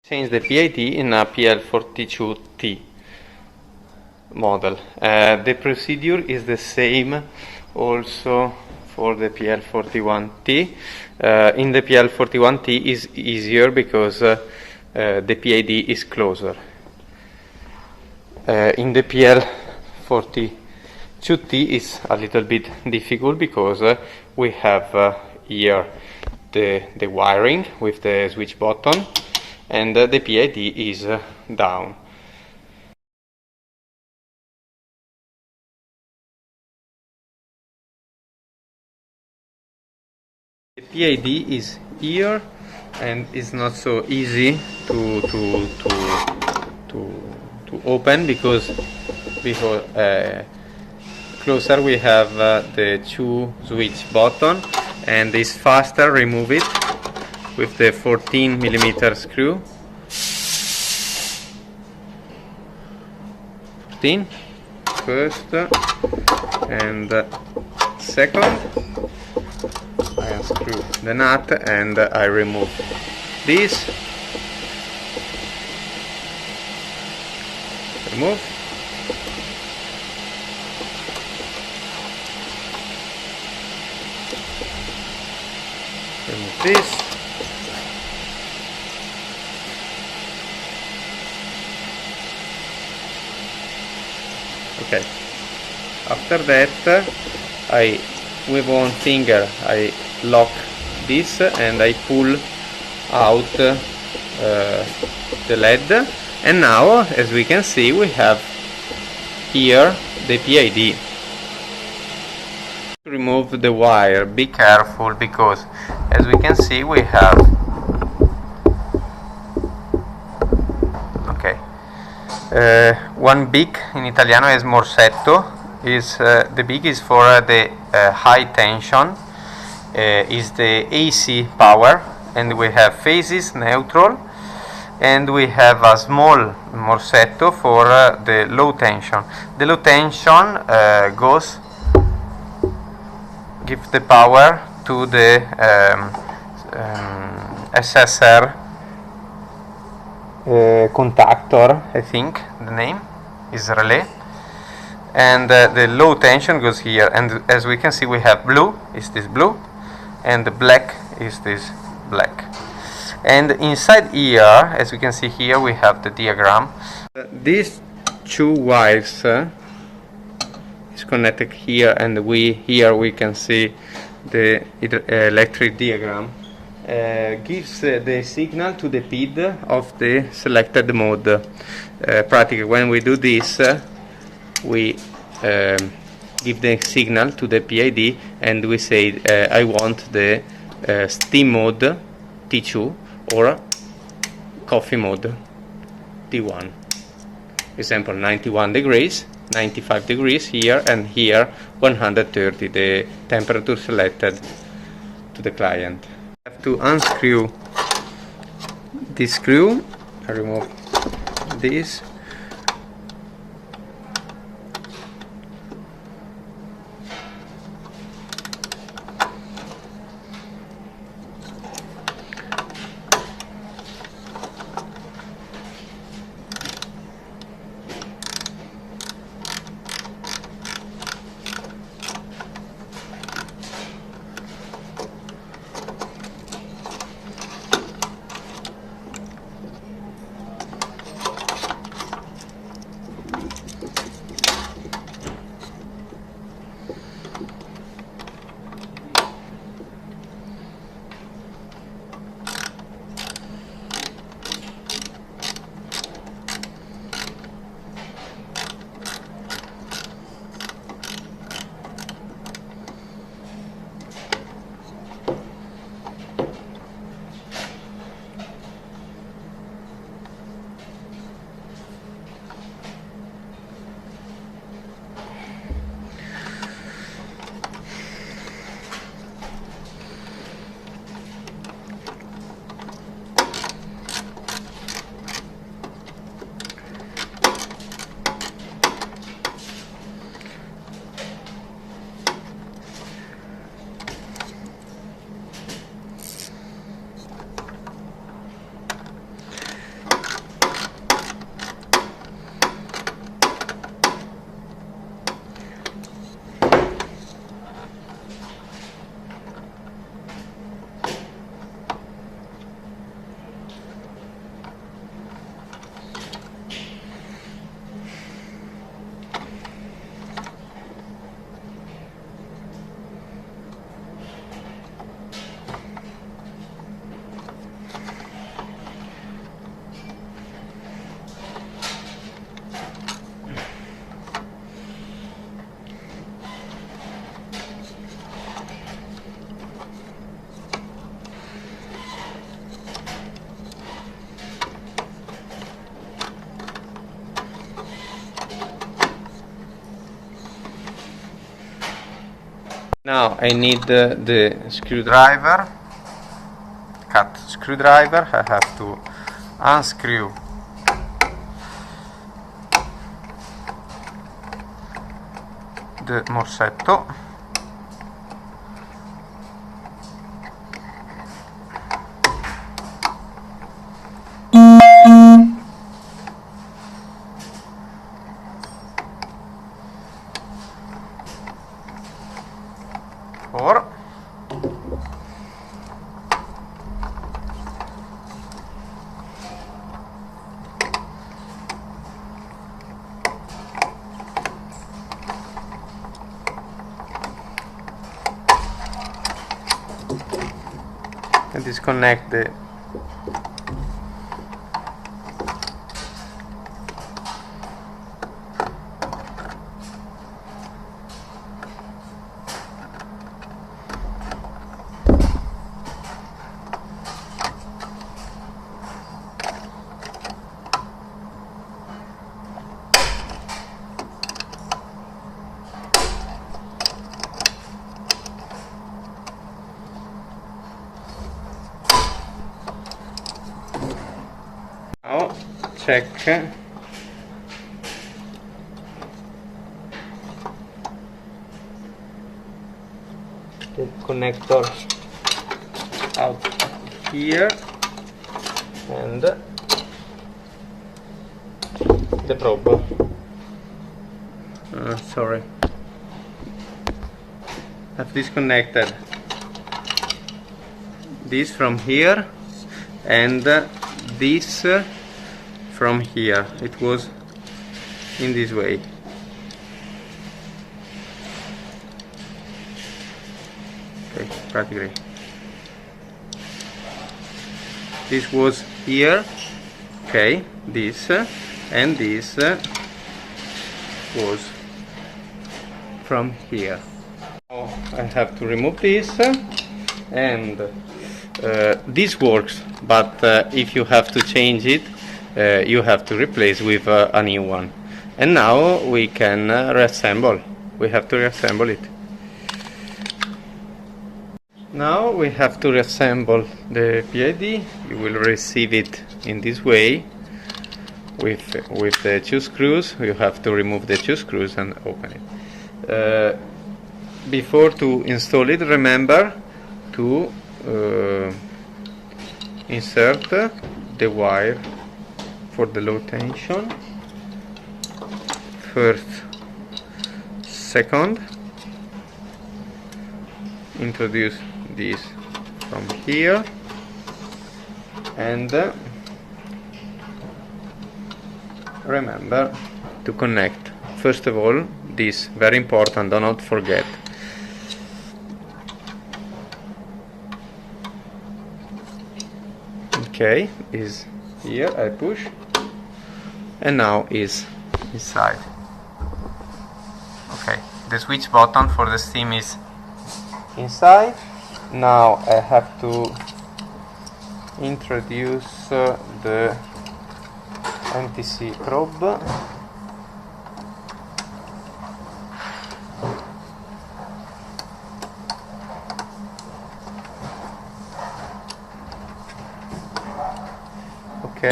Change the PID in a PL42T model. The procedure is the same also for the PL41T. In the PL41T is easier because the PID is closer. In the PL42T is a little bit difficult because we have here the wiring with the switch button, and the PID is down. The PID is here and it's not so easy to open because closer we have the two switch button, and it's faster remove it with the 14mm screw. 14 first and second. I unscrew the nut and I remove this. Remove. Remove this. Okay. After that, with one finger I lock this and I pull out the LED, and now, as we can see, we have here the PID. To remove the wire, be careful because, as we can see, we have one big, in Italiano is morsetto, the big is for the high tension, is the AC power, and we have phases, neutral, and we have a small morsetto for the low tension. The low tension gives the power to the SSR contactor, I think the name is relay, and the low tension goes here, and as we can see we have blue is this blue and the black is this black, and inside here, as we can see here, we have the diagram. These two wires is connected here, and here we can see the electric diagram. Gives the signal to the PID of the selected mode. Practically, when we do this, we give the signal to the PID and we say I want the steam mode T2 or coffee mode T1. Example, 91 degrees, 95 degrees here, and here 130, the temperature selected to the client. To unscrew this screw, I remove this. Now I need the screwdriver, cut screwdriver. I have to unscrew the morsetto. Or and disconnect the now check the connector out here and the probe. Sorry, I've disconnected this from here and this from here. It was in this way. Okay, practically. This was here. Okay, this and this was from here. Now I have to remove this and this works, but if you have to change it, you have to replace with a new one. And now we can reassemble. We have to reassemble it. Now we have to reassemble the PID. You will receive it in this way with the two screws. You have to remove the two screws and open it. Before to install it, remember to insert the wire for the low tension first. Second, introduce this from here and remember to connect first of all this, very important, do not forget. Okay, is here, I push and now is inside. Okay, the switch button for the steam is inside. Now I have to introduce the MTC probe. Okay.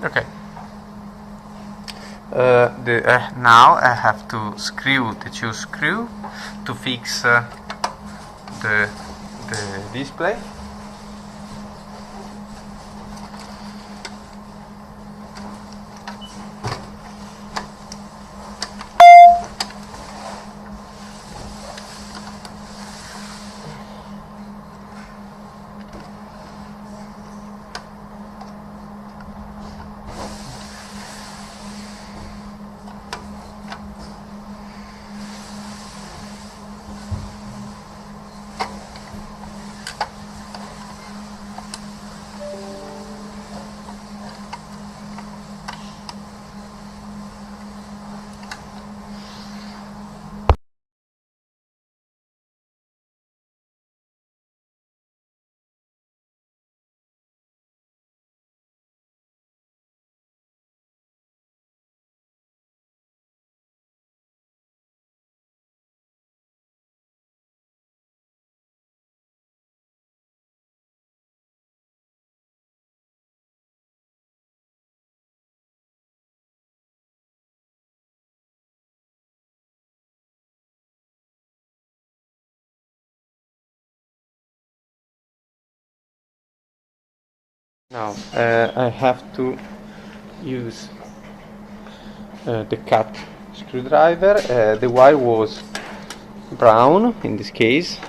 Okay. Now I have to screw the two screws to fix the display. Now I have to use the cut screwdriver. The wire was brown in this case.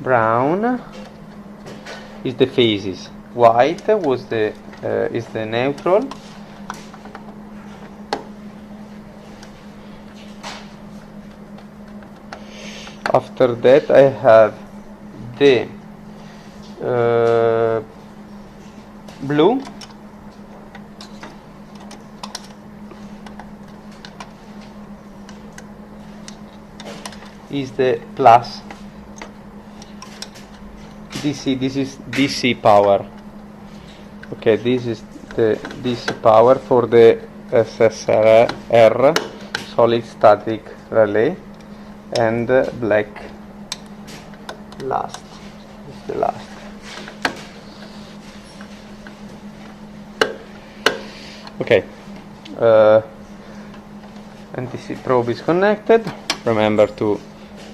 Brown is the phases, white was the is the neutral. After that I have the blue, is the plus DC. This is DC power. Okay, this is the DC power for the SSR, solid static relay, and black last. This is the last. Okay, NTC probe is connected. Remember to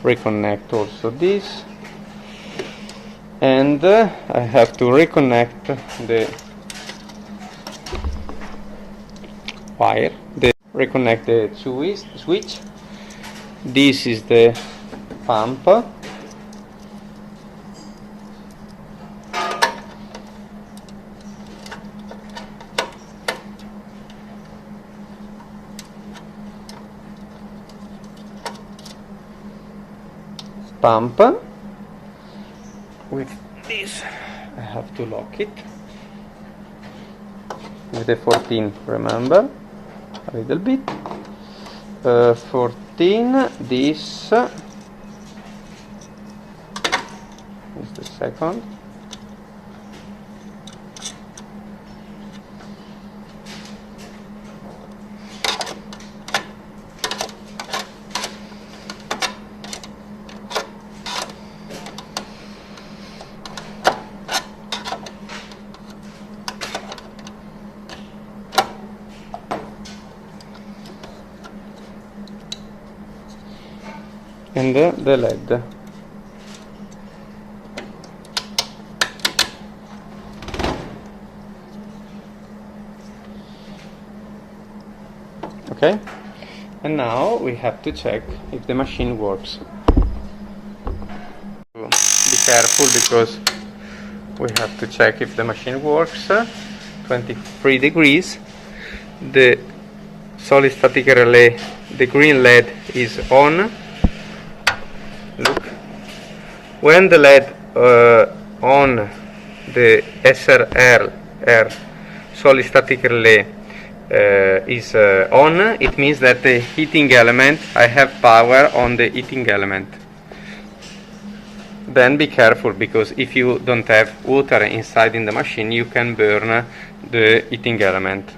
reconnect also this, and I have to reconnect the wire, reconnect the switch. This is the pump. With this I have to lock it with the 14, remember, a little bit. 14, this is the second. And the LED. Okay, and now we have to check if the machine works. Be careful because we have to check if the machine works. 23 degrees. The solid static relay, the green LED is on. Look, when the LED on the SRR solid static relay is on, it means that the heating element, I have power on the heating element. Then be careful, because if you don't have water inside in the machine, you can burn the heating element.